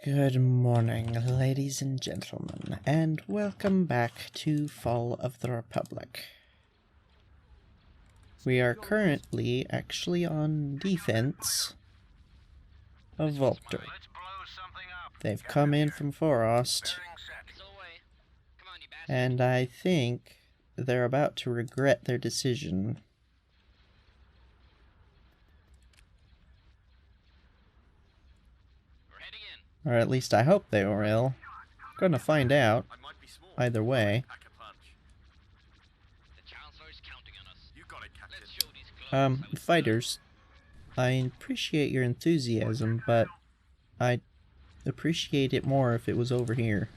Good morning, ladies and gentlemen, and welcome back to Fall of the Republic. We are currently actually on defense of Vulpter. They've come in from Forost, and I think they're about to regret their decision. Or at least I hope they will. Gonna find out, either way. Fighters, I appreciate your enthusiasm, but I'd appreciate it more if it was over here.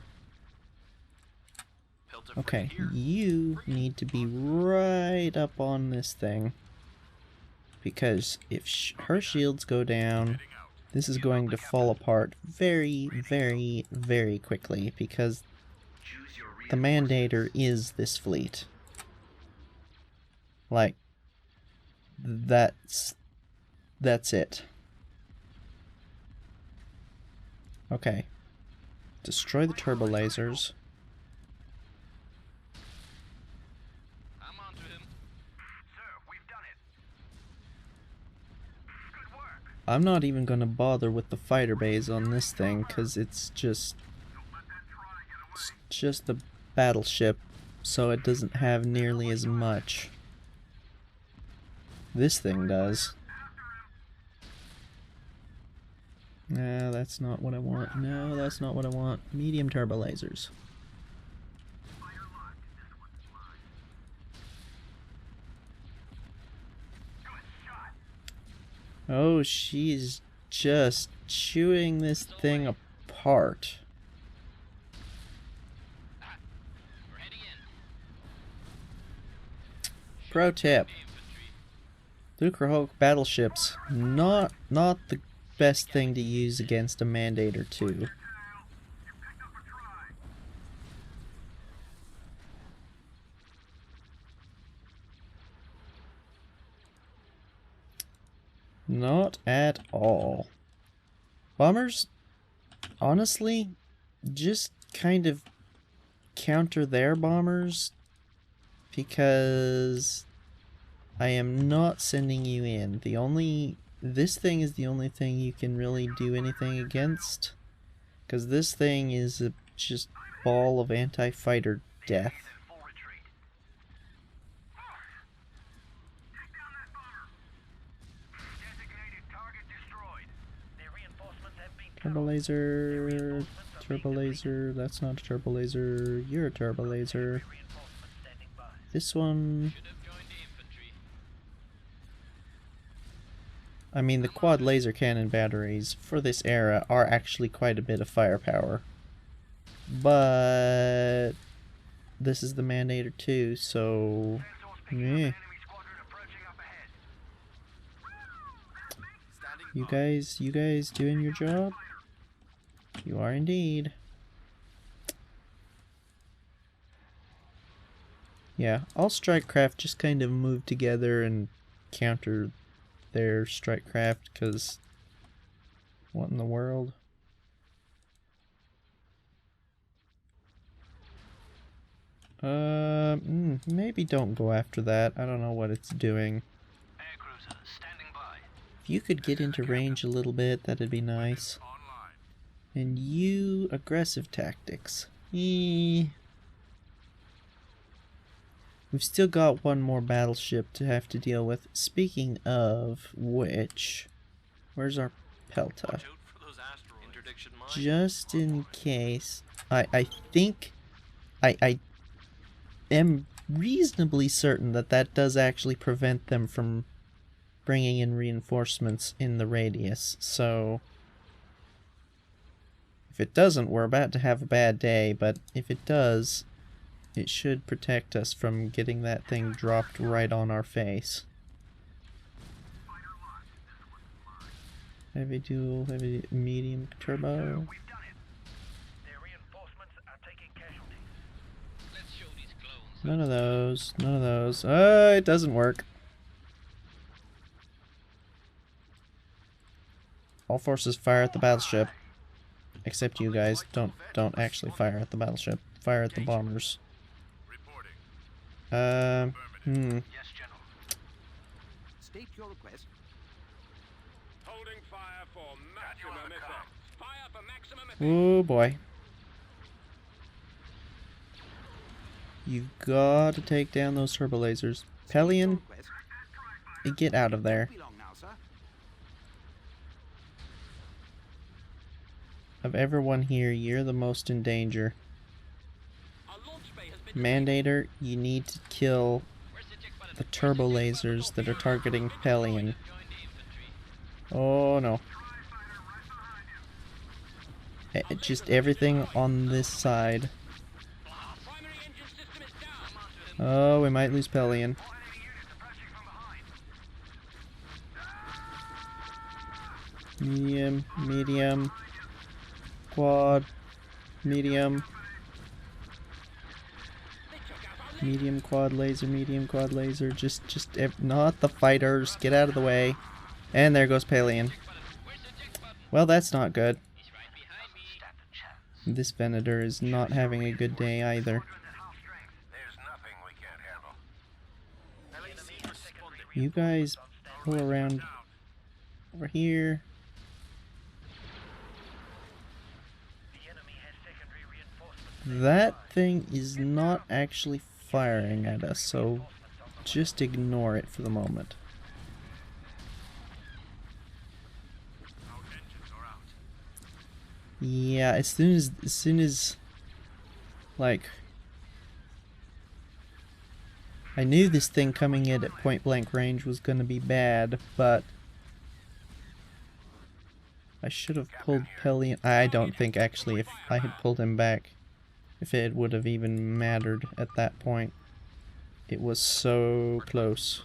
Okay, you need to be right up on this thing. Because if her shields go down, this is going to fall apart very, very, very quickly, because the Mandator is this fleet. Like, that's it. Okay. Destroy the turbo lasers. I'm not even gonna bother with the fighter bays on this thing, cause it's just the battleship, so it doesn't have nearly as much. This thing does. No, that's not what I want. No, that's not what I want. Medium turbo lasers. Oh, she's just chewing this thing apart. Pro tip. Lucrehulk battleships, not the best thing to use against a Mandator 2. Not at all. Bombers, honestly, just kind of counter their bombers, because I am not sending you in. This thing is the only thing you can really do anything against, because this thing is a just ball of anti-fighter death. Turbo laser, that's not a turbo laser, you're a turbo laser. This one... I mean, the quad laser cannon batteries for this era are actually quite a bit of firepower. But... this is the Mandator 2, so... meh. You guys doing your job? You are indeed. Yeah, all strike craft just kind of move together and counter their strike craft, because what in the world? Maybe don't go after that. I don't know what it's doing. If you could get into range a little bit, that'd be nice. And you, aggressive tactics. We've still got one more battleship to have to deal with. Speaking of which, where's our Pelta? Just in case, I think, I am reasonably certain that does actually prevent them from bringing in reinforcements in the radius, so if it doesn't, we're about to have a bad day, but if it does, it should protect us from getting that thing dropped right on our face. Heavy dual, heavy medium turbo. None of those, none of those. It doesn't work. All forces fire at the battleship. Except you guys. Don't actually fire at the battleship. Fire at the bombers. Yes, General. State your request. Holding fire for maximum effect. Fire for maximum effect. Oh boy. You've got to take down those turbo lasers. Pellaeon, get out of there. Of everyone here, you're the most in danger. Mandator, you need to kill the turbo lasers that are targeting Pellaeon. Oh no. Just everything on this side. Oh, we might lose Pellaeon. Medium, medium, quad, medium, medium quad laser, just not the fighters, get out of the way. And there goes Pellaeon. Well, that's not good. This Venator is not having a good day either. You guys pull around over here. That thing is not actually firing at us, so just ignore it for the moment. Yeah, as soon as like I knew this thing coming in at point blank range was gonna be bad, but I should have pulled Pellaeon. I don't think actually if I had pulled him back, if it would have even mattered at that point. It was so close.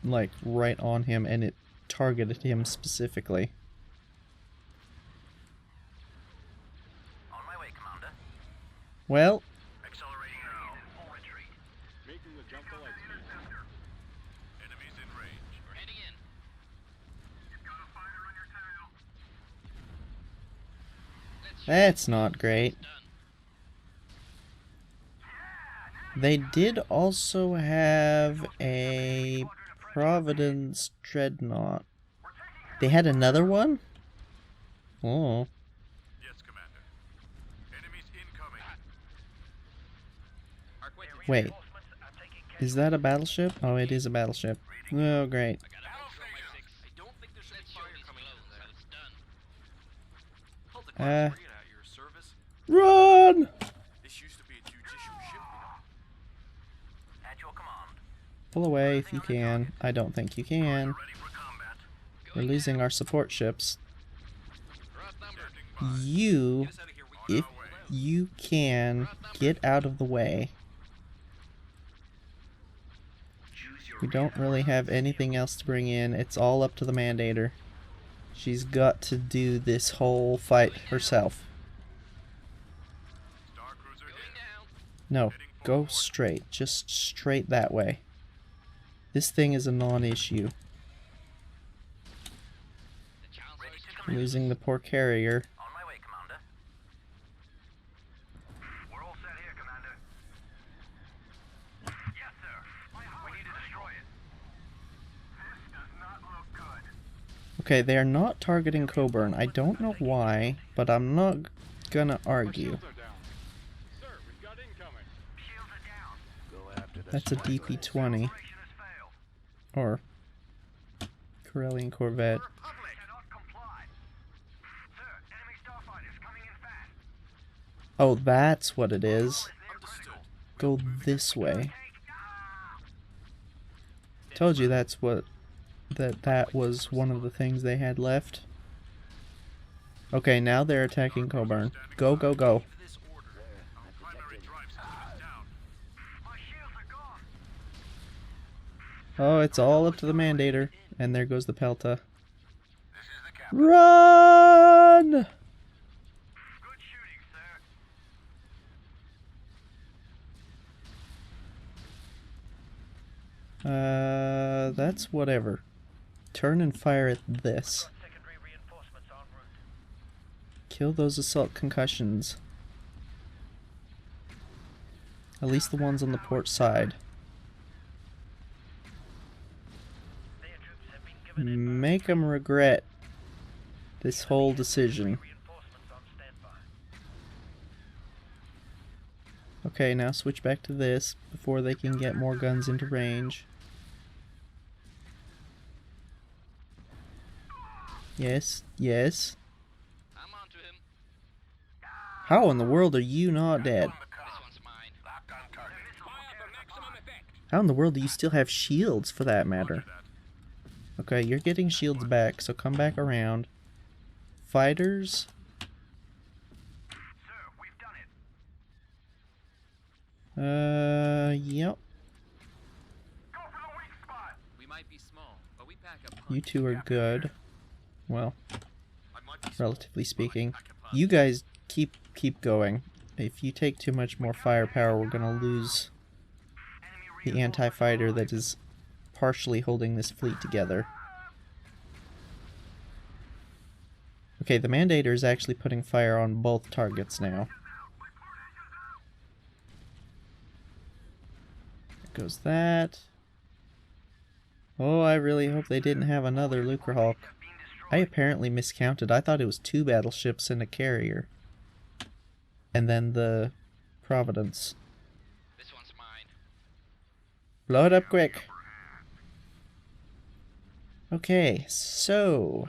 Like right on him, and it targeted him specifically. On my way, Commander. Well, Accelerating now. Full retreat. Making the jump to light speed. Enemies in range. We're heading in. You've got a fighter on your tail. that's not great. They did also have a Providence Dreadnought. They had another one? Oh. Yes, Commander. Enemies incoming. Wait. Is that a battleship? Oh, it is a battleship. Oh, great. Run! Pull away if you can. I don't think you can. We're losing our support ships. You, if you can, get out of the way. We don't really have anything else to bring in. It's all up to the Mandator. She's got to do this whole fight herself. No, go straight. Just straight that way. This thing is a non-issue. Losing the poor carrier. On my way, Commander. We're all set here, Commander. Yes, sir. We need to destroy it. This does not look good. Okay, they are not targeting Cobourn. I don't know why, but I'm not gonna argue. That's a DP-20. Or Corellian Corvette. Oh, that's what it is. Go this way. Told you that's what that was one of the things they had left. Okay, now they're attacking Cobourn. Go, go, go. Oh, it's all up to the Mandator. And there goes the Pelta. Run! Good shooting, sir. That's whatever. Turn and fire at this. Kill those assault concussions. At least the ones on the port side. Make them regret this whole decision. Okay, now switch back to this before they can get more guns into range. Yes, yes. I'm onto him. How in the world are you not dead? This one's mine. Locked on target. Fire for maximum effect. How in the world do you still have shields for that matter? Okay, you're getting shields back, so come back around. Fighters? Sir, we've done it. Yep. Go for the weak spot. We might be small, but we pack a punch. You two are good. Well, I might be small, relatively speaking. but I can punch. You guys keep going. If you take too much more firepower, we're gonna lose the anti-fighter that is partially holding this fleet together. Okay, the Mandator is actually putting fire on both targets now. There goes that. Oh, I really hope they didn't have another Lucrehulk. I apparently miscounted. I thought it was 2 battleships and a carrier. And then the Providence. This one's mine. Blow it up quick. Okay, so...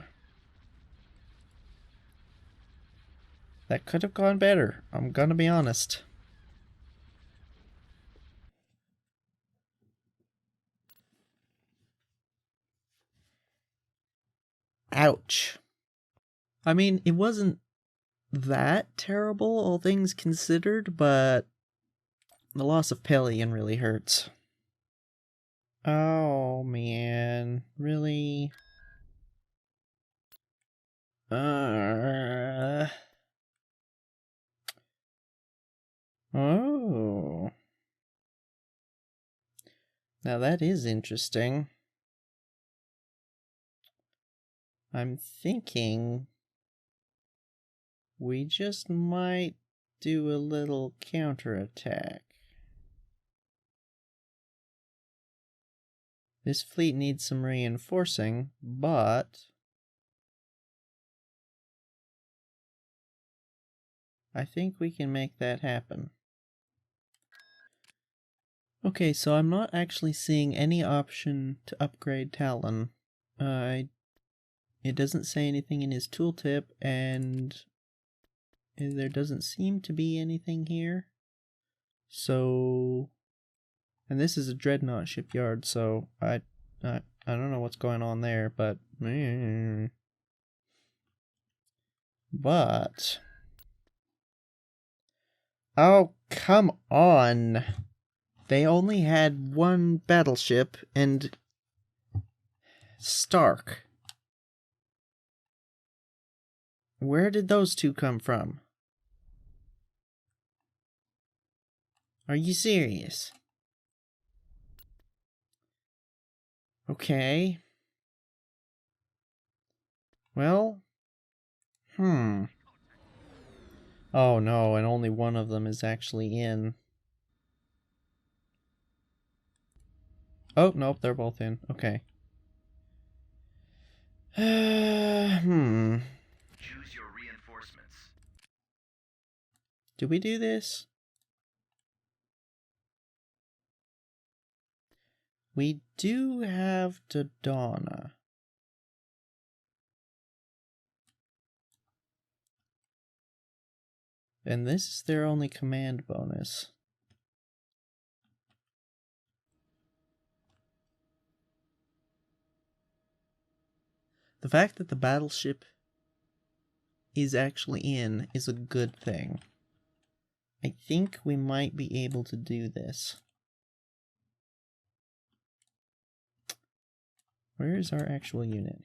that could have gone better, I'm gonna be honest. Ouch. I mean, it wasn't that terrible, all things considered, but the loss of Pellaeon really hurts. Oh, man. Really? Oh. Now that is interesting. I'm thinking we just might do a little counterattack. This fleet needs some reinforcing, but I think we can make that happen. Okay, so I'm not actually seeing any option to upgrade Talon. It doesn't say anything in his tooltip, and there doesn't seem to be anything here. So, and this is a Dreadnought shipyard, so I don't know what's going on there, but oh, come on. They only had 1 battleship and Stark. Where did those 2 come from? Are you serious? Okay. Well, oh no, and only one of them is actually in. Oh, nope, they're both in. Okay. Choose your reinforcements. Do we do this? We do have Dodonna. And this is their only command bonus. The fact that the battleship is actually in is a good thing. I think we might be able to do this. Where is our actual unit?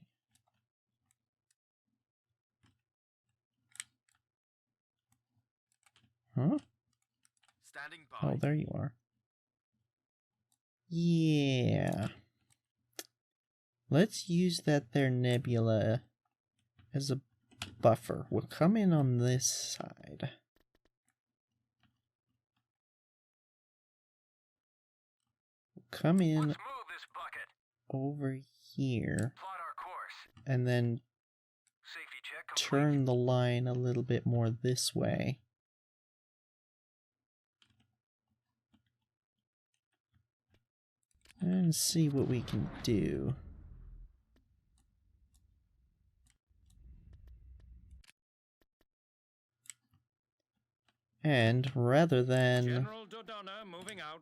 Huh? Standing by. Oh, there you are. Yeah. Let's use that there nebula as a buffer. We'll come in on this side. We'll come in Let's move this bucket. over here Plot our course. and then Safety check complete. turn the line a little bit more this way. And see what we can do. And rather than General Dodonna moving out.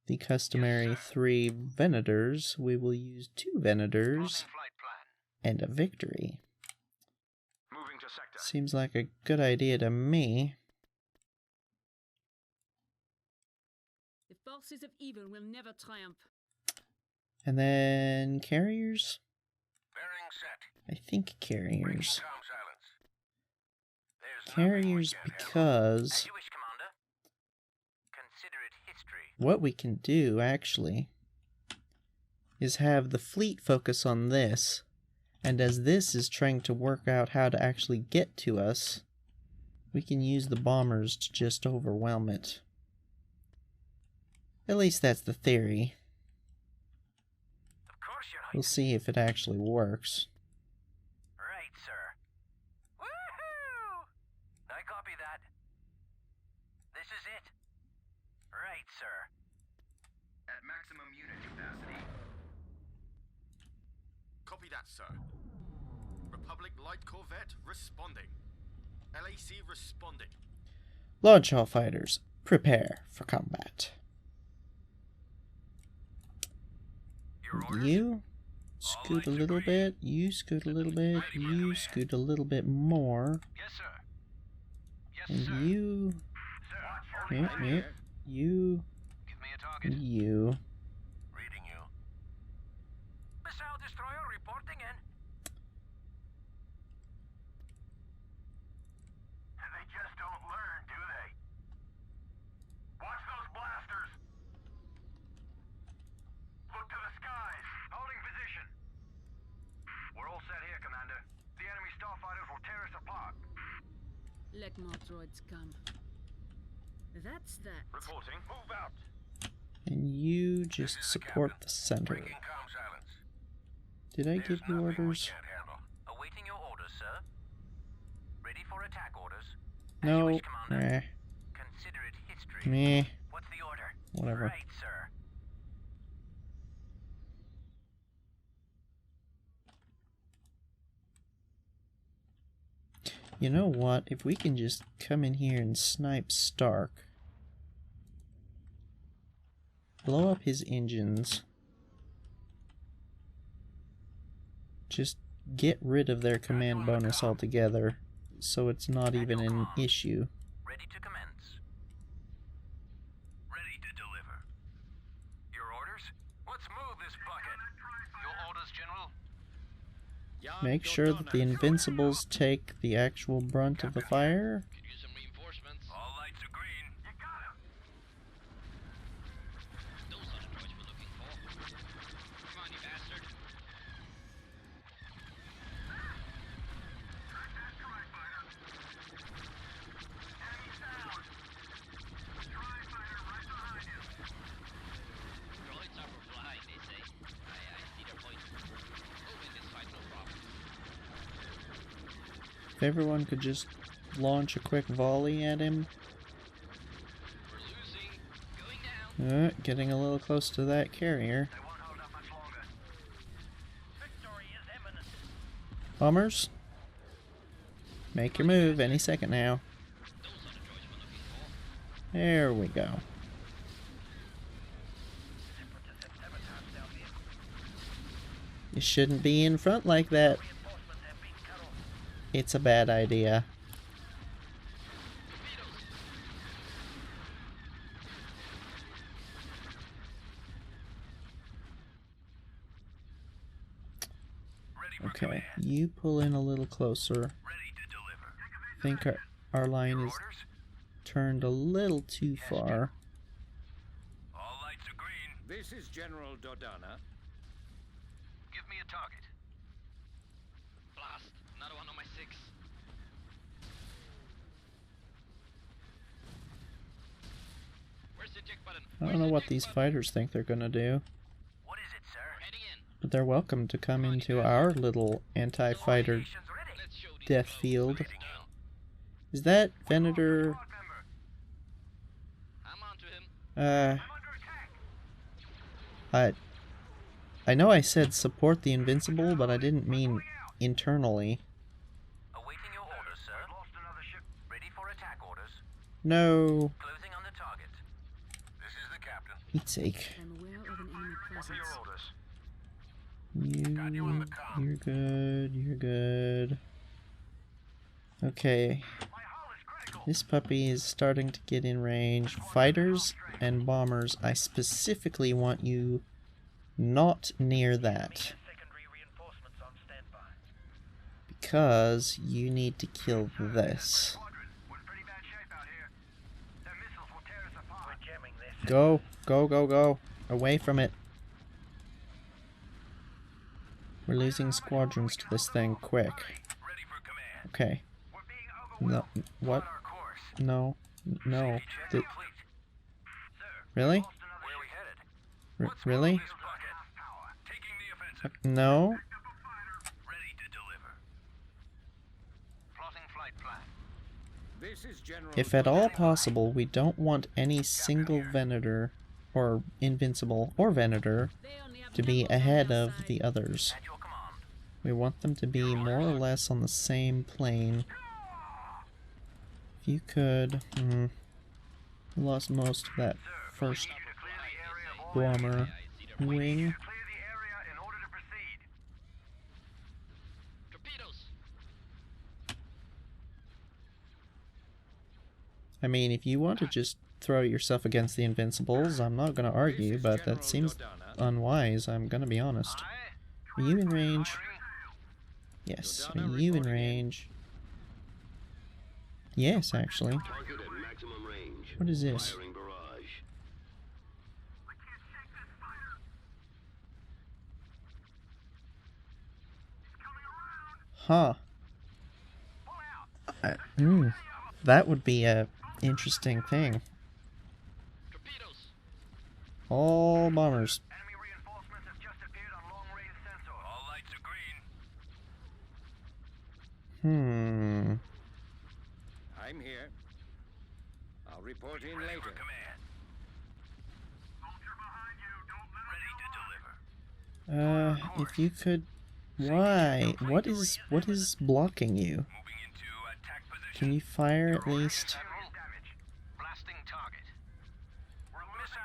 the customary 3 Venators, we will use 2 Venators Flight plan. and a victory. Moving to sector. Seems like a good idea to me. The forces of evil will never triumph. And then carriers? Bearing set. I think carriers. Calm silence. There's Carriers nothing we can't handle. because As you wish, Commander. Consider it history. what we can do actually is have the fleet focus on this, and as this is trying to work out how to actually get to us, we can use the bombers to just overwhelm it. At least that's the theory. Of course you're right. We'll see if it actually works. Right, sir. Woohoo! I copy that. This is it. Right, sir. At maximum unit capacity. Copy that, sir. Republic Light Corvette responding. LAC responding. Launch all fighters. Prepare for combat. Your orders? You scoot a little bit, you scoot a little bit, you scoot a little bit more, Yes, sir. Yes, and sir. you, Sir. you, Give me a target. and you. Reading you. Missile destroyer reporting in. They just don't learn, do they? Watch those blasters. Look to the skies. Holding position. We're all set here, Commander. The enemy starfighters will tear us apart. Let more droids come. That's that. Reporting. Move out. And you just This is the support captain. the center. Breaking comm silence. Did I There's give you nothing we orders? can't handle. Awaiting your orders, sir. Ready for attack orders. As you No. wish, Commander. Meh. Consider it history. Meh. What's the order? Whatever. Right, sir. You know what? If we can just come in here and snipe Stark. Blow up his engines. Just get rid of their command bonus altogether, so it's not even an issue. Ready to commence. Ready to deliver. Your orders? Let's move this bucket. Your orders, General? Make sure that the Invincibles take the actual brunt of the fire. Could use some reinforcements. All lights are green. You got him. Those are the droids we're looking for. Come on, you bastard. Droids are for flying, they say. I see their point. Moving this fight, no problem. If everyone could just launch a quick volley at him. We're losing. Going down. Getting a little close to that carrier. They won't hold up much longer. Victory is imminent. Bombers, make your move any second now. Those are the droids we're looking for. There we go. Separatists have sabotaged our vehicle. You shouldn't be in front like that. Reinforcements have been cut off. It's a bad idea. Ready for Okay, command. you pull in a little closer. Ready to deliver. I think our line Your is orders? turned a little too far. All lights are green. This is General Dodonna. Give me a target. Blast. Another one on my 6. I don't know what these fighters think they're gonna do, What is it, sir? Heading in. but they're welcome to come into our little anti-fighter Station's ready. Let's show these death folks field. what's down. Is that Venator? Squad member, I'm on to him. I'm under attack. I know I said support the Invincible, but I didn't mean internally. Awaiting your orders, sir. We've lost another ship. Ready for attack orders. No. Closing on the target. This is the captain. Pete's sake. I'm aware of an enemy What are your presence. orders? You're good, you're good. Okay. My hull is critical. This puppy is starting to get in range. Fighters and bombers, I specifically want you not near that. Secondary reinforcements on standby. Because you need to kill this. Squadron, we're in pretty bad shape out here. Their missiles will tear us apart. We're jamming this. Go, go, go, go. Away from it. We're losing squadrons to this thing quick. Ready for command. Okay. We're being No, overwhelmed. what? On our course. No, no. Check Th- complete. Sir, really? lost another Where are we headed? Really? This bucket. Power. Taking the offensive. No? Ready to deliver. Plotting flight plan. This is General If at all possible, we don't want any single Venator, or Invincible, or Venator, They only have to be numbers on ahead their of side. the others. At your command. We want them to be more or less on the same plane. If you could... we lost most of that first You to clear the area of all bomber I see the wing. Clear the area in order to proceed. torpedoes. I mean, if you want to just throw yourself against the Invincibles, I'm not going to argue, but that seems unwise, I'm going to be honest. Are you in range? Yes. Are you in range? Yes, actually. Target at maximum range. What is this? Firing barrage. Huh. That would be a interesting thing. Torpedoes. All bombers. Enemy reinforcements have just appeared on long-range sensor. All lights are green. I'm here. I'll report in Ready for later. command. Soldier behind you. Don't let him go. If you could... Why? What is blocking you? Moving into attack position. Can you fire at least? Admiral damage. Blasting target. We're missile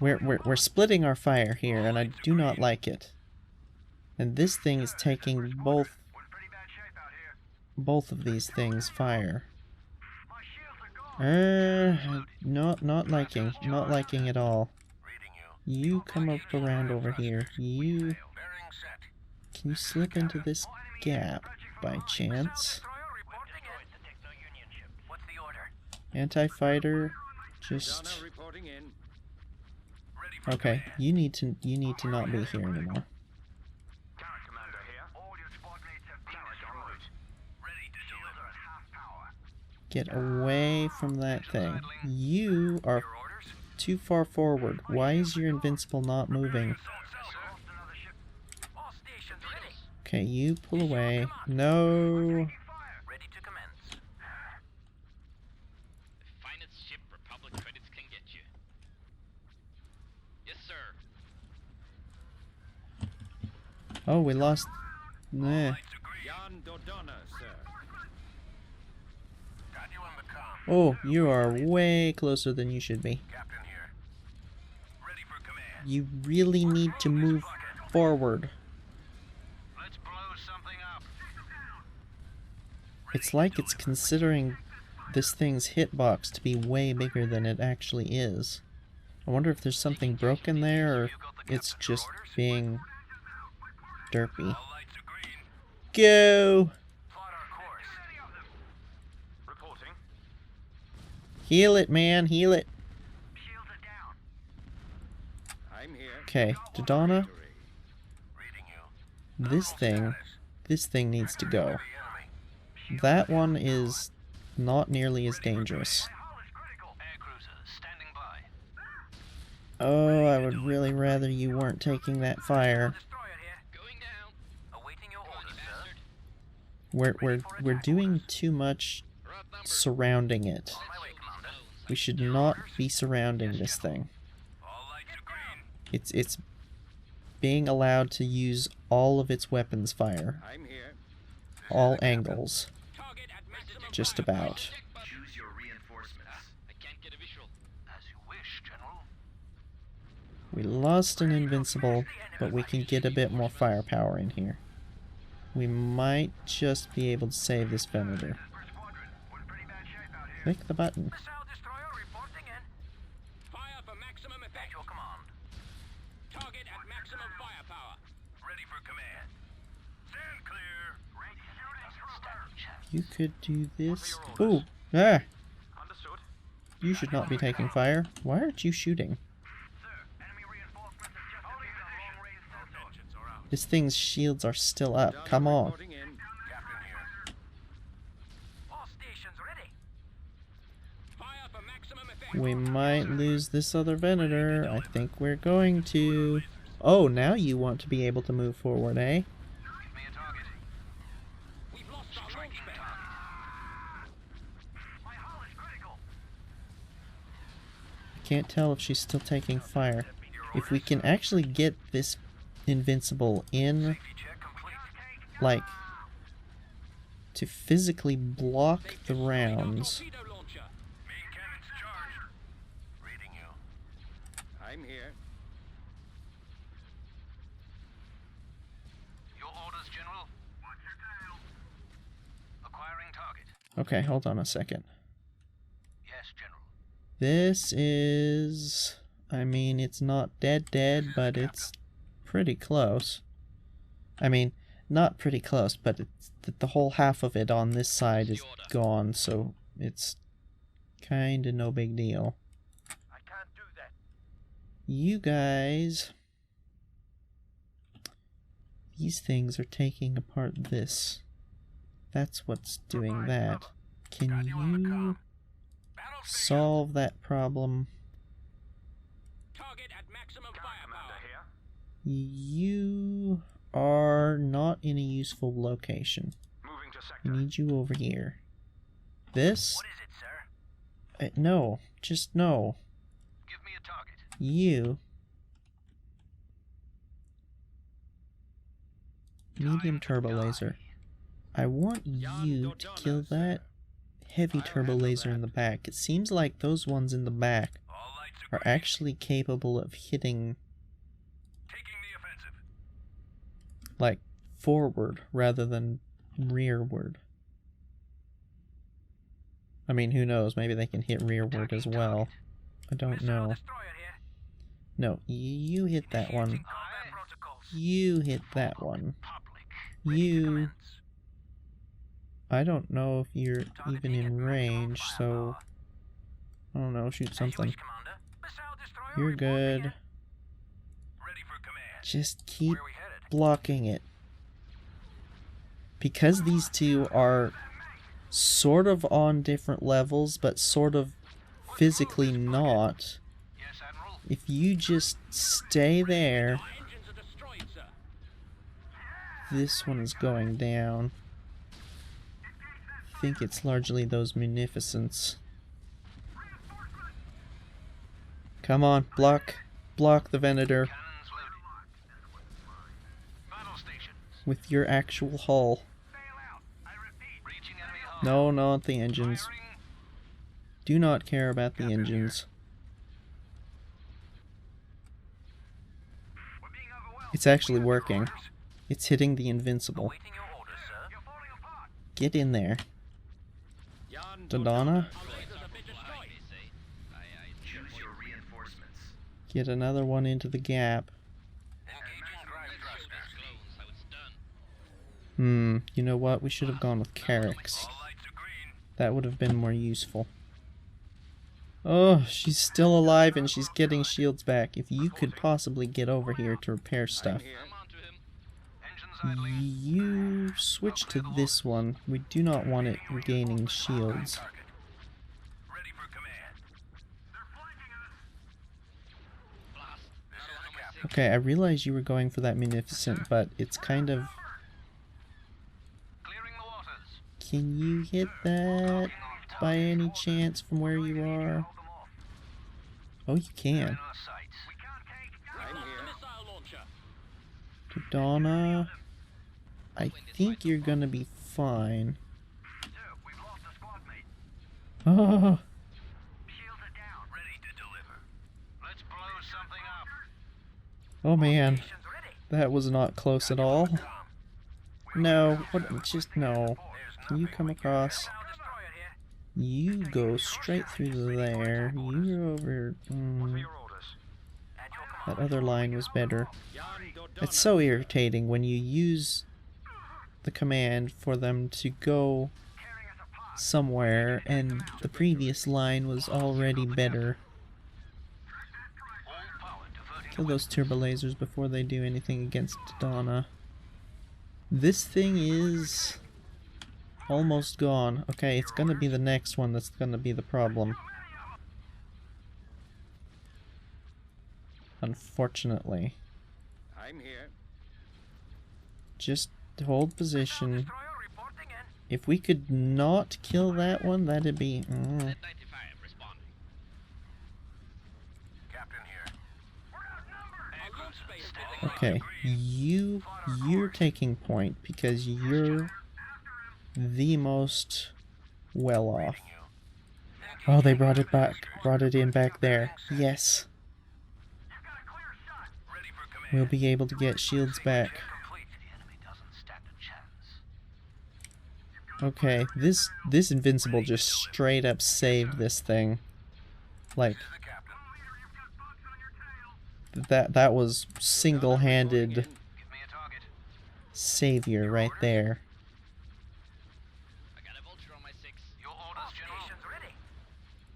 destroyer here. We're splitting our fire here, and I do not like it. And this thing is taking both We're in pretty bad shape out here. both of these things fire. My shields are gone. Not liking at all. Reading you. You come up around over here. You Bearing set. can you slip into this gap by chance? Destroyer reporting in. The Techno-Union ship. What's the order? Anti-fighter, Donna just reporting in. Ready for okay. command. You need to not be here anymore. Garrett commander here. All your squad mates have been destroyed. Ready to deliver at half power. Get away from that thing. You are Your orders? too far forward. Why is your Invincible not moving? Lost another ship. All stations ready. Okay, you pull away. No. Fire. Ready to commence. The finest ship Republic credits can get you. Yes, sir. Oh, we lost. Nah. Lights are green. Jan Dodonna, sir. Got you on the comm. Oh, you are way closer than you should be. Captain here. Ready for command. You really need to move forward. Let's blow something up. It's like it's considering this thing's hitbox to be way bigger than it actually is. I wonder if there's something broken there, or it's just being derpy. All lights are green. Go! Plot our course. Reporting. Heal it, man, heal it. Shields are down. I'm here. Okay, Dodonna, Victory. Reading you. this thing needs to go. The enemy. That one is not nearly as dangerous. Air cruisers standing by. Oh, I would really rather you weren't taking that fire. Destroyer here. Going down. Awaiting your Come on, orders, you sir. bastard. We're doing too much We're outnumbered. surrounding it. On my way, Commander. We should not be surrounding this thing. All lights are green. It's being allowed to use all of its weapons fire. I'm here. All angles. Target at maximum Just firepower. about. Choose your reinforcements. I can't get a visual. As you wish, General. We lost an invincible, but we can get a bit more firepower in here. We might just be able to save this Venator. First squadron. We're in pretty bad shape out here. Click the button. Missile destroyer reporting in. Fire for maximum effect. Your command. Target at maximum firepower. Ready for command. Stand clear. Ready shooting trooper. You could do this. Ooh! Ah! Understood. You should not be taking fire. Why aren't you shooting? Sir, enemy reinforcements have just holding a long-range sensor. Engines are out. This thing's shields are still up. Donna Come on. reporting in. Captain here. All stations ready. Fire for maximum effect. We might lose this other Venator. I think we're going to. Oh, now you want to be able to move forward, eh? Give me a target. We've lost our launch pad. My hull is critical. Can't tell if she's still taking fire. If we can actually get this invincible in, Safety check complete. like, to physically block the rounds. Torpedo launcher. Main cannons charged. Reading you. I'm here. Your orders, General. Watch your tail. Acquiring target. Okay, hold on a second. Yes, General. This is... I mean, it's not dead, but it's pretty close. I mean, not pretty close, but it's the whole half of it on this side is gone, so it's kinda no big deal. I can't do that. You guys... These things are taking apart this. That's what's doing that. Can you solve that problem? Target at maximum firepower. Here. You are not in a useful location. Moving to I sector. need you over here. This? What is it, sir? No. Just no. Give me a target. You. Medium turbo laser. I want you to kill that heavy turbo laser in the back. It seems like those ones in the back All lights are green. actually capable of hitting, Taking the offensive. like, forward rather than rearward. I mean, who knows? Maybe they can hit rearward as well. I don't Missile know. destroyer here. No, you hit that one. Combat protocols. You hit that one. Public. You... I don't know if you're even in range, so... I don't know, shoot something. You're good. Ready for command. Just keep Where we headed? blocking it. Because these two are sort of on different levels, but sort of physically not, Yes, Admiral. if you just stay there, Our engines are destroyed, sir. this one is going down. I think it's largely those munificents. Come on, block the Venator Cannons loaded. Battle stations. with your actual hull. Sail out. I repeat. Reaching enemy hull. No, not the engines. Firing. Do not care about the engines. We're being overwhelmed. It's actually working. It's hitting the invincible. Waiting your orders, sir. You're falling apart. Get in there. Jan Dodonna, Our lasers have been destroyed. They say. Choose your reinforcements. get another one into the gap. Engaging drive thrusters. Clone, so it's done. You know what? We should have gone with Carrix. All lights are green. That would have been more useful. Oh, she's still alive and she's getting shields back. If you could possibly get over here to repair stuff. I'm here. Come on to him. Engines You switch to this one. We do not want it regaining shields. Ready for command. Okay, I realize you were going for that Munificent, but it's kind of... Clearing the waters. Can you hit that by any chance from where you are? Oh, you can. Our sights. I'm here. Missile launcher. Donna, I think you're gonna be fine. We've lost a squad mate. Oh, Shields are down. Ready to deliver. Let's blow something up. oh man, Stations ready. that was not close at all. No, what? Just no. Can you come across? Now destroyer here. You go straight through there. You're over. Your orders. At your command. That other line was better. Jan Dodonna. It's so irritating when you use the command for them to go Tearing us apart. somewhere and the previous line was already better. All power diverting. Kill those turbo lasers before they do anything against Donna. This thing is almost gone. Okay, it's gonna be the next one that's gonna be the problem. Unfortunately. I'm here. Just hold position. Destroyer reporting in. If we could not kill that one, that'd be... Z-95 responding. Captain here. Our launch base. Okay, you're taking point because you're the most well off. Oh, they brought it in back there. Yes, You've got a clear shot. Ready for command. we'll be able to get shields back. Complete. The enemy doesn't stand a chance. Okay, this invincible just straight up saved this thing. Like The captain. that was single-handed Give me a target. savior right there. I got a Vulpter on my 6. Your orders, General. Stations ready.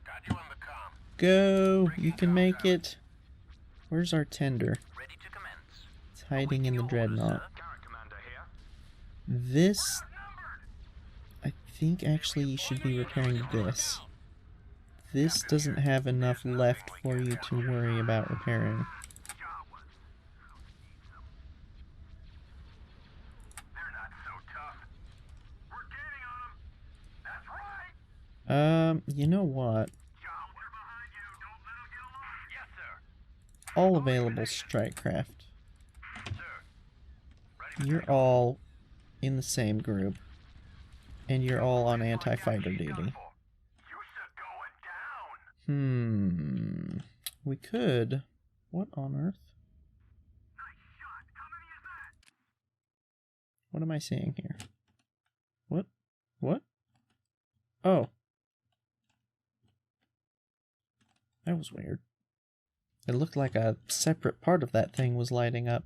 Got you on the comm. Go, you can make it. Where's our tender? Ready to commence. It's hiding in the dreadnought. Current commander here. This, I think actually you should be repairing this. This doesn't have enough left for you to worry about repairing. They're not so tough. We're gaining on them. That's right. You know what? John, we're behind you. Don't let them get along. Yes, sir. All available strike craft. Sir. You're all in the same group. And you're all on anti-fighter duty. You should going down. We could... What on earth? Nice shot. How many is that? What am I seeing here? What? What? Oh. That was weird. It looked like a separate part of that thing was lighting up.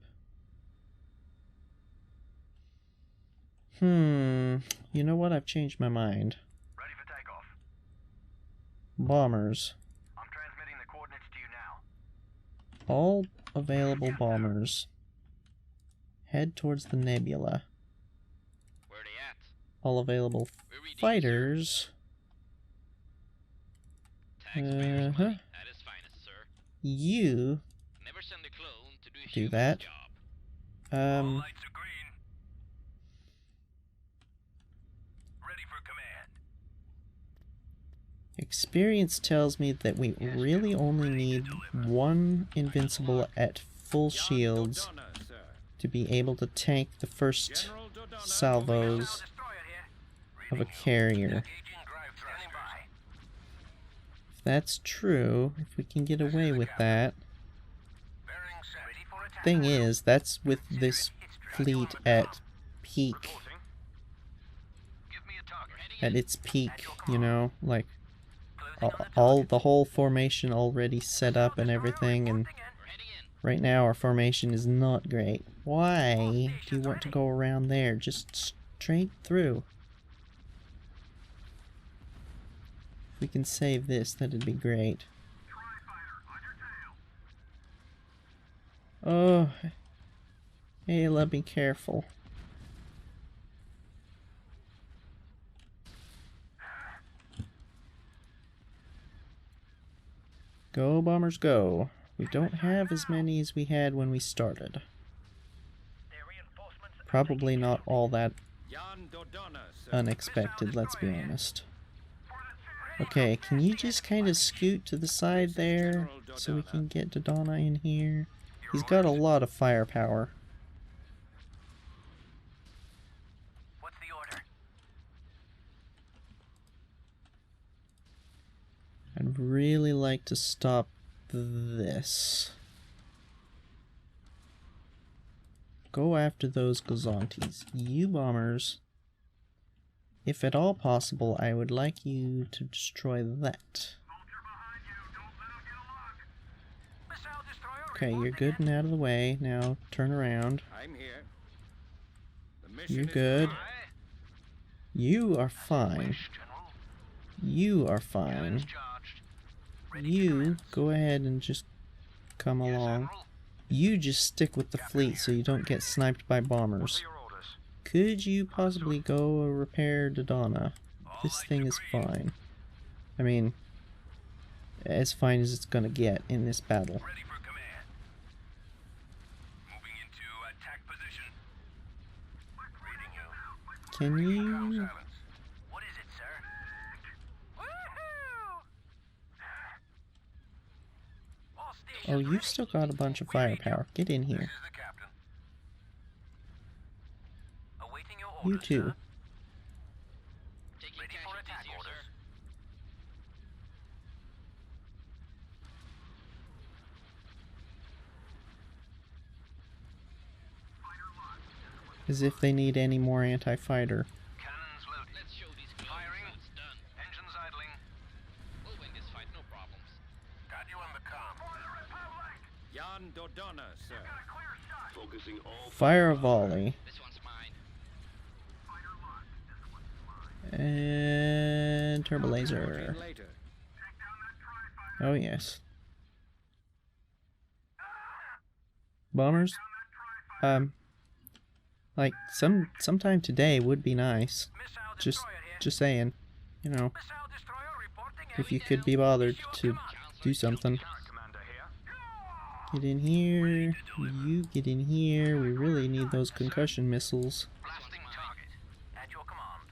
You know what? I've changed my mind. Ready for takeoff. Bombers. I'm transmitting the coordinates to you now. All available bombers. Head towards the nebula. Where they at? All available We're reading, fighters. Taxpayers' Uh-huh. money at its finest, sir. You Never send a clone to do a do human's that. job. Lights are green. Ready for command. Experience tells me that we really only need one invincible at full shields Dodonna, sir. to be able to tank the first General Dodonna. salvos Destroyer here. of a carrier. Engaging drive thrusters. If that's true, if we can get away with that. Bearing set. Ready for attack. Thing is, that's with this fleet at peak, Reporting. Give me a target. at its peak, you know, like all the whole formation already set up and everything, and We're heading in. right now our formation is not great. Why do you want to go around there? Just straight through. If we can save this, that'd be great. Oh, Ayla, be careful. Go, bombers, go. We don't have as many as we had when we started. Probably not all that unexpected, let's be honest. Okay, can you just kind of scoot to the side there so we can get Dodonna in here? He's got a lot of firepower. What's the order? I'd really like to stop this. Go after those Gazantes. You bombers, if at all possible, I would like you to destroy that. Okay, you're good and out of the way. Now turn around. I'm here. The mission You're is good. complete. You are fine. You are fine. You go ahead and just come along. You just stick with the fleet so you don't get sniped by bombers. Could you possibly go repair Dodonna? This thing is fine. I mean, as fine as it's gonna get in this battle. Ready for command. Moving into attack position. Reading you. Can you... Silence. What is it, sir? Woohoo! All stations Oh, you've ready. still got a bunch of firepower. Get in This here. is the captain. Awaiting your You orders, too. sir. Taking Ready for casualties attack here, orders. sir. As if they need any more anti-fighter. Cannons loaded. Let's show these clones Firing. how it's done. Engines idling. We'll win this fight, no problems. Got you on the comm. Jan Dodonna, sir. Focusing all Fire a volley. This one's mine. And turbo laser. Later. Oh yes. Bombers? Like sometime today would be nice. Missile Just destroyer here. just saying. You know, Missile destroyer reporting if you any could be bothered Issue to command. do something. Commander here. Get in here. You get in here. We really need those concussion missiles. Blasting target. At your command.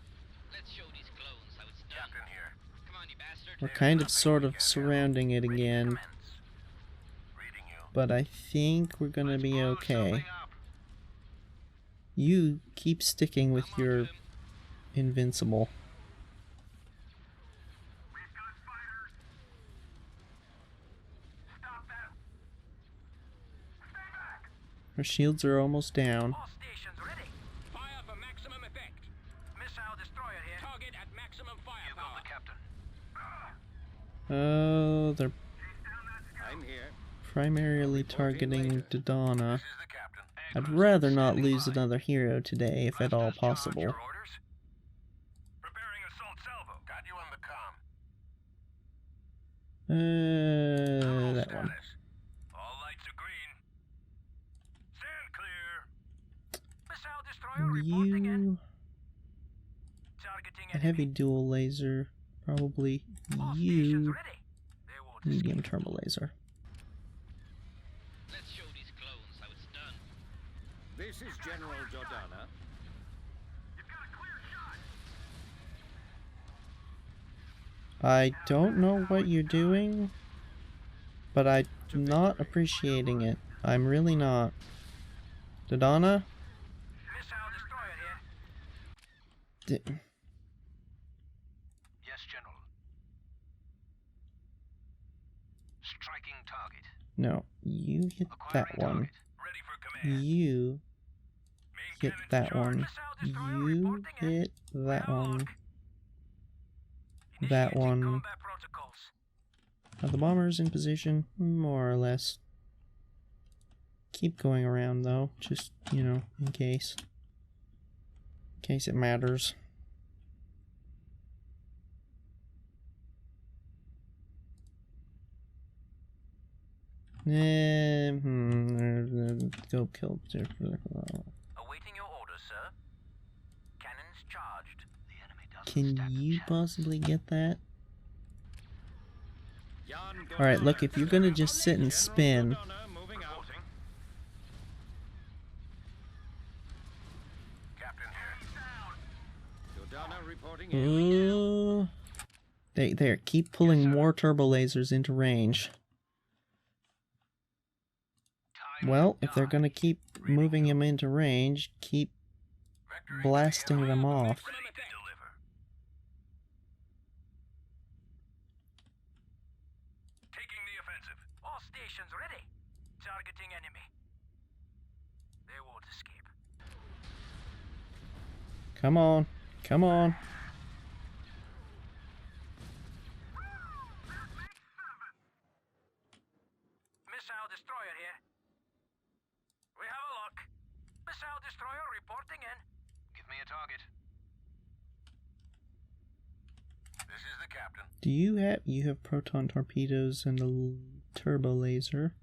Let's show these clones how it's done. Captain here. Come on, you bastard. We're kind of sort of surrounding it again, Commence. Reading you. but I think we're gonna be okay. You keep sticking with your invincible. Our shields are almost down. All stations ready. Fire for maximum effect. Missile destroyer here. Target at maximum You go, firepower. the captain. Oh, they're I'm here. primarily targeting Dodonna. This is the captain. I'd rather not lose another hero today, if at all possible. Your orders? Preparing assault salvo. Got you on the comm. That one. Status. All lights are green. Stand clear. Missile destroyer reporting in. You... Targeting A heavy dual laser. Probably All stations you. ready. They won't Medium turbo laser. Let's show these clones how it's done. This is General Dodonna. I don't know what you're doing, but I'm not appreciating it. I'm really not. Dodonna? Missile destroyer here. Yes, General. Striking target. No, you hit that Acquiring one. target. Ready for command. You Main hit cannons that charged. one. Missile destroyer You reporting in. hit that one. Initiating That one. combat protocols. Are the bombers in position? More or less. Keep going around though, just, you know, in case. In case it matters. Go kill. Awaiting your orders, sir. Cannons charged. The enemy doesn't Can stand a you chance. possibly get that? Jan Alright, look, if you're gonna just sit and spin... Moving out. Captain here. Dodonna reporting in. Ooh. There, keep pulling more turbo lasers into range. Well, if they're gonna keep moving him into range, keep blasting them off. Taking the offensive. All stations ready. Targeting enemy. They won't escape. Come on, come on. Missile destroyer here. We have a lock. Missile destroyer reporting in. Give me a target. This is the captain. Do you have proton torpedoes and a turbo laser?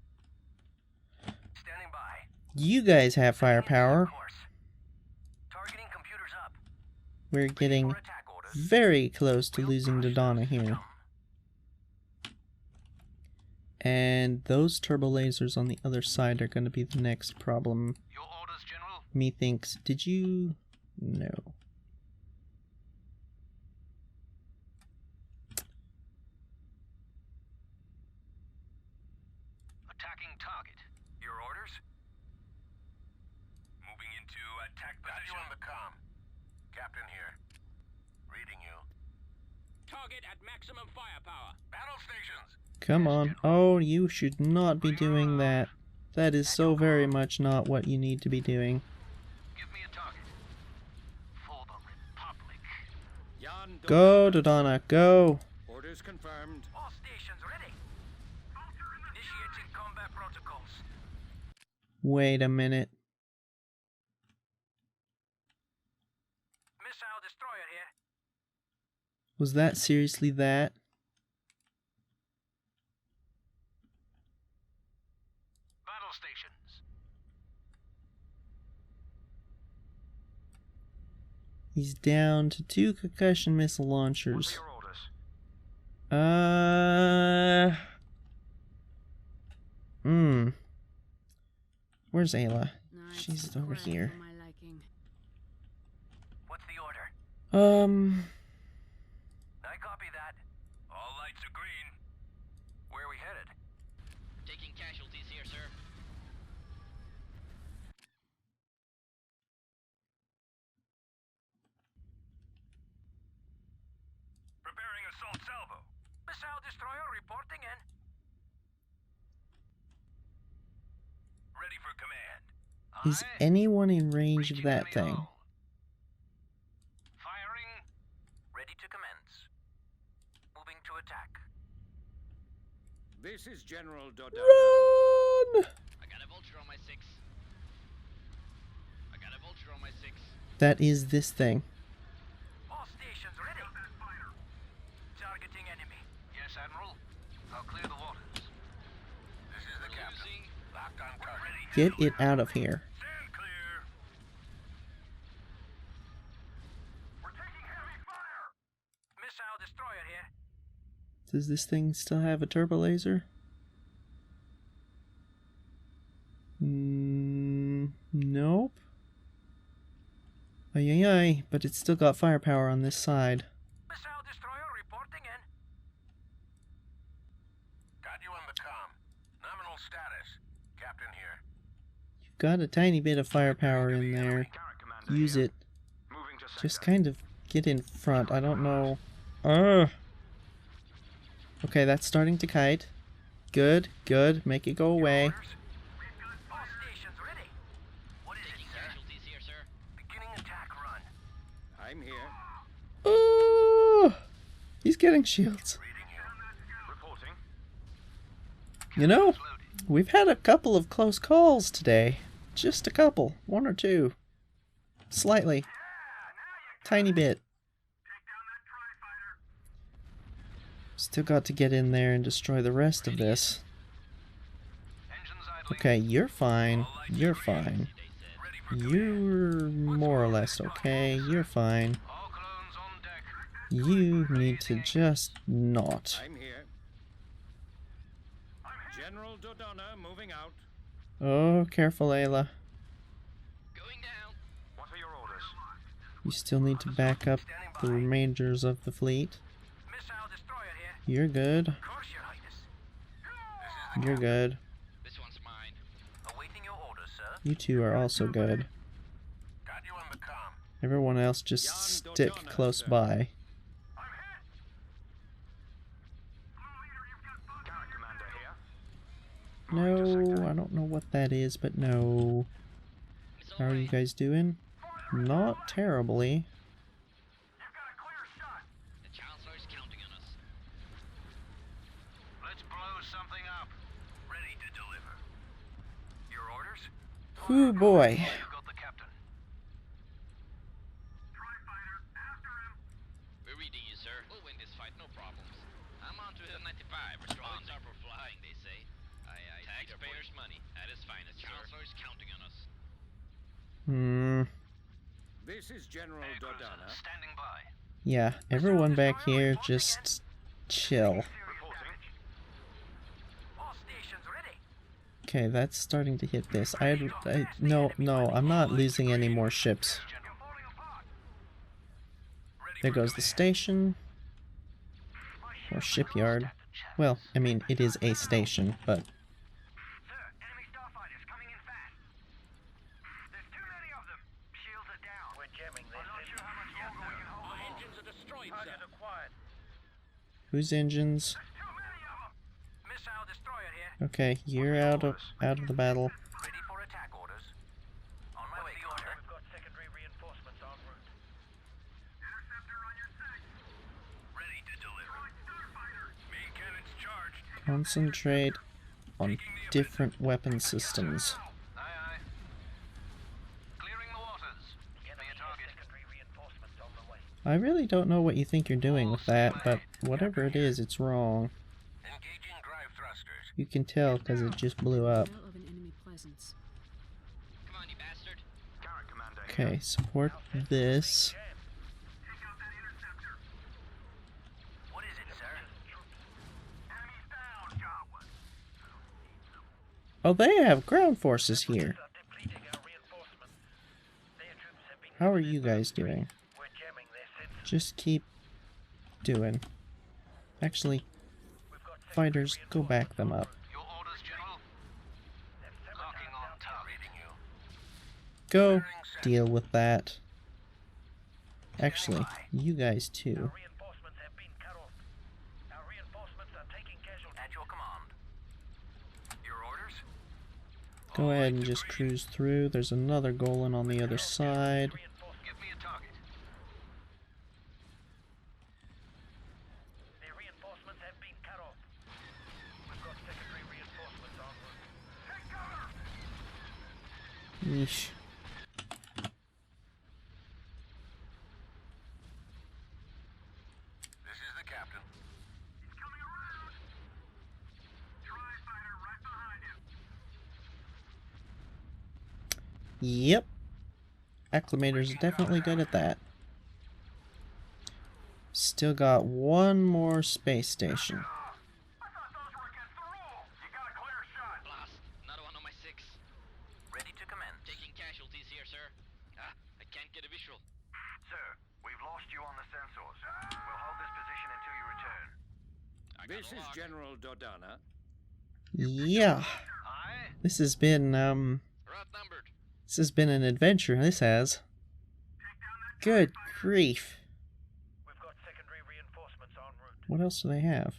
Standing by. You guys have firepower. Course. Targeting computers up. We're getting For attack orders. very close to losing Dodonna here. And those turbo lasers on the other side are going to be the next problem. Your orders, General. Methinks, did you? No. Attacking target. Your orders? Moving into attack Got you position. on the comm. Captain here. Reading you. Target at maximum firepower. Battle stations. Come on. Oh, you should not be doing that. That is so very much not what you need to be doing. Give me a target. For the Republic. Jan Go, Dodonna, go! Orders confirmed. All stations ready. Initiating combat protocols. Wait a minute. Missile destroyer here. Was that seriously that? Battle stations. He's down to 2 concussion missile launchers. Your orders. Where's Ayla? No, She's it's over grand here. for my liking. What's the order? I copy that. All lights are green. Where are we headed? Taking casualties here, sir. Preparing assault salvo. Missile destroyer reporting in. Ready for command. Is anyone in range of that thing? Firing. Ready to commence. Moving to attack. This is General Dodonna. Run! I got a vulture on my 6. I got a vulture on my 6. That is this thing. All stations ready. Targeting enemy. Yes, Admiral. I'll clear the waters. This is the captain. Losing. Locked on target. Get it out of here. Stand clear. We're taking heavy fire. Missile destroyer here. Does this thing still have a turbo laser? Nope. Ay, but it's still got firepower on this side. Missile destroyer reporting in. Got you on the comm. Nominal status. Captain here. You've got a tiny bit of firepower in there. Use it. Moving to Just kind of get in front. I don't know. Ugh. Okay, that's starting to kite. Good, good. Make it go away. All stations ready. What is it, Taking sir? casualties here, sir. Beginning attack run. I'm here. Oh, he's getting shields. Reading you. Reporting. You know, we've had a couple of close calls today. Just a couple. 1 or 2. Slightly. Tiny bit. Still got to get in there and destroy the rest of this. Engines idling. Okay, you're fine. You're fine. You're more or less okay. You're fine. All clones on deck. You need to just not. I'm here. General Dodonna moving out. Oh, careful, Ayla. Going down. What are your orders? You still need to back up the remainders of the fleet. Missile destroyer here. You're good. Of course, Your Highness. You're good. This one's mine. Awaiting your orders, sir. You two are also good. Got you under comm. Everyone else just Jan stick Dodonna, close sir. by. Current commander here. No, I don't know what that is, but no. Missile How are you away. guys doing? Not terribly. You've got a clear shot. The Chancellor is counting on us. Let's blow something up. Ready to deliver. Your orders? Whew, boy. You got the captain. Tri-fighter, after him. We're reading you, sir. We'll win this fight, no problems. I'm on to the 95. Droids are for flying, they say. Taxpayers' money at its finest. The Chancellor is counting on us. This is General Air cruiser, Dodonna. standing by. Yeah, everyone back here just chill. Reporting. All stations ready. Okay, that's starting to hit this. No, I'm not losing any more ships. You're falling apart. There goes the station. Or shipyard. Well, I mean, it is a station, but... Sir, enemy starfighters coming in fast. There's too many of them. Shields are down. We're jamming this. I'm not sure how much longer we can hold Our them. engines are destroyed, Target sir. acquired. Whose engines? Too many of them. Missile destroyer here. Okay, you're out of the battle. Ready for attack orders. On my way, Commander. We've got secondary reinforcements en route. Interceptor on your six. Ready to deliver. Starfighter. Main cannons charged. Concentrate on different weapon systems. Aye, aye. Clearing the waters. Get me a target. Secondary reinforcements on the way. I really don't know what you think you're doing with that, but whatever it is, it's wrong. Engaging drive thrusters. You can tell because it just blew up. Smell of an enemy presence. Come on, you bastard. Current commander here. Okay, support this. Take out that interceptor. What is it, sir? Enemies down, Jawa. Oh, they have ground forces here. Depleting our reinforcements. Their troops have been. How are you guys doing? We're jamming this in. Just keep doing. Actually, fighters, go back them up. Your orders, General. Locking on target. Go deal with that. Actually, you guys too. Reinforcements have been cut off. Our reinforcements are taking casualties. At your command. Your orders? Go ahead and just cruise through. There's another Golan on the other side. Give me a target. Their reinforcements have been cut off. We've got secondary reinforcements en route. Take cover. Yeesh. This is the captain. He's coming around. Tri-fighter right behind him. Yep. Acclimator's definitely good at that. Still got one more space station. I thought those were against the rules. You got a clear shot. Blast. Another one on my 6. Ready to commence. Taking casualties here, sir. I can't get a visual. Sir, we've lost you on the sensors. We'll hold this position until you return. I got This a is lock. General Dodonna. Yeah. Aye. This has been, We're outnumbered. this has been an adventure, this has. Good grief. We've got secondary reinforcements en route. What else do they have?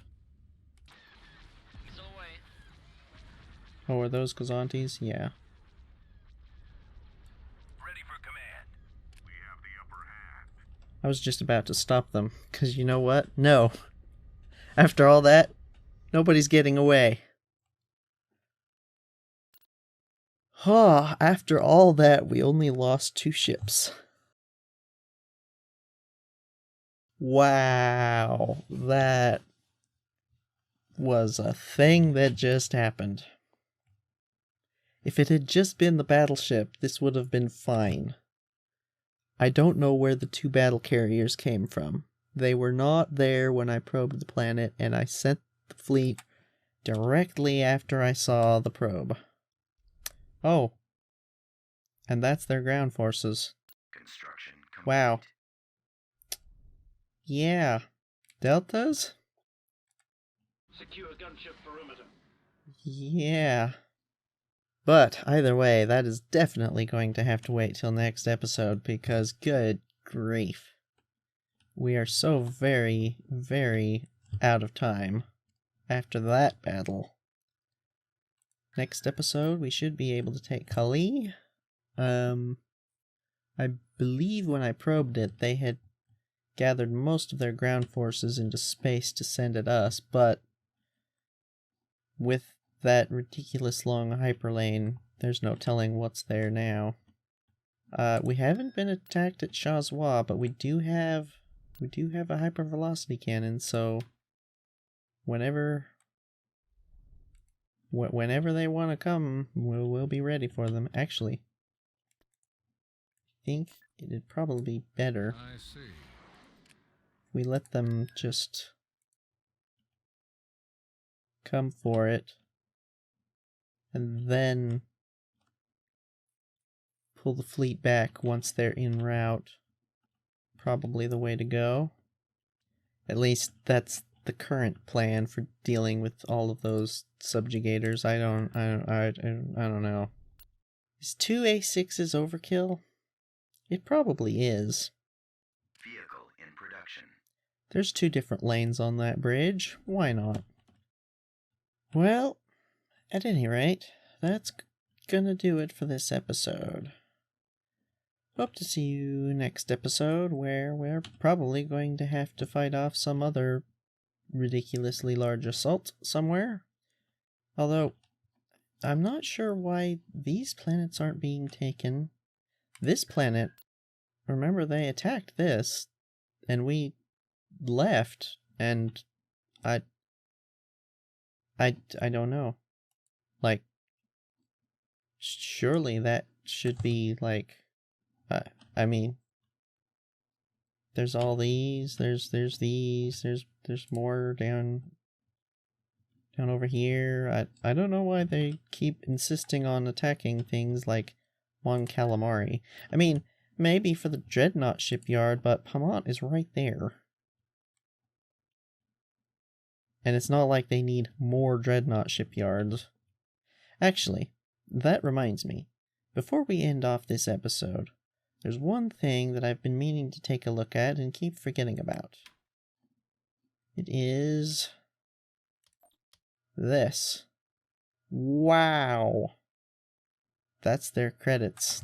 Missile away. Oh, are those Gazantes? Yeah. Ready for command. We have the upper hand. I was just about to stop them, because you know what? No. After all that, nobody's getting away. Huh, after all that, we only lost 2 ships. Wow, that was a thing that just happened. If it had just been the battleship, this would have been fine. I don't know where the 2 battle carriers came from. They were not there when I probed the planet, and I sent the fleet directly after I saw the probe. Oh. And that's their ground forces. Construction complete. Wow. Yeah. Deltas? Secure gunship perimeter. Yeah. But, either way, that is definitely going to have to wait till next episode, because good grief. We are so very, very out of time after that battle. Next episode, we should be able to take Kali. I believe when I probed it, they had gathered most of their ground forces into space to send at us, but with that ridiculous long hyperlane, there's no telling what's there now. We haven't been attacked at Shazwa, but we do have a hypervelocity cannon, so whenever they want to come, we'll be ready for them. Actually, I think it'd probably be better if we let them just come for it and then pull the fleet back once they're en route. Probably the way to go. At least that's the current plan for dealing with all of those subjugators. I don't know. Is 2 A6s overkill? It probably is. Vehicle in production. There's 2 different lanes on that bridge. Why not? Well, at any rate, that's gonna do it for this episode. Hope to see you next episode, where we're probably going to have to fight off some other ridiculously large assault somewhere. Although, I'm not sure why these planets aren't being taken. This planet, remember they attacked this, and we left, and I don't know. Like, surely that should be, like, I mean, there's all these, there's these, there's more down over here. I don't know why they keep insisting on attacking things like Mon Calamari. I mean, maybe for the Dreadnought shipyard, but Pamont is right there. And it's not like they need more Dreadnought shipyards. Actually, that reminds me, before we end off this episode, there's one thing that I've been meaning to take a look at and keep forgetting about. It is this. Wow. That's their credits.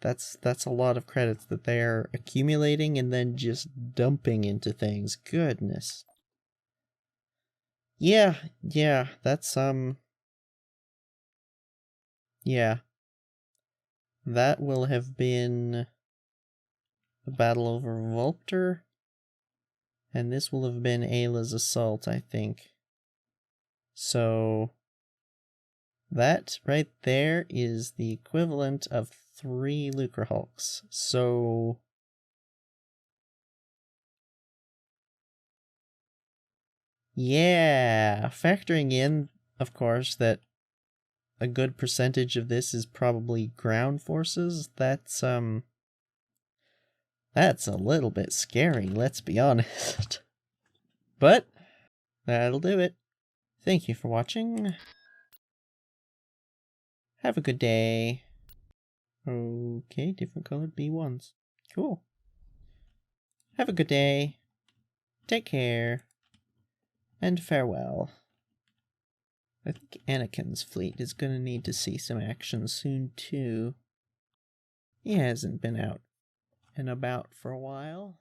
That's a lot of credits that they are accumulating and then just dumping into things. Goodness. Yeah, that's yeah. That will have been the battle over Vulpter, and this will have been Ayla's assault, I think. So, that right there is the equivalent of 3 Lucre Hulks. So, yeah, factoring in, of course, that a good percentage of this is probably ground forces, that's a little bit scary, let's be honest. But, that'll do it. Thank you for watching. Have a good day. Okay, different colored B1s. Cool. Have a good day. Take care. And farewell. I think Anakin's fleet is going to need to see some action soon, too. He hasn't been out and about for a while.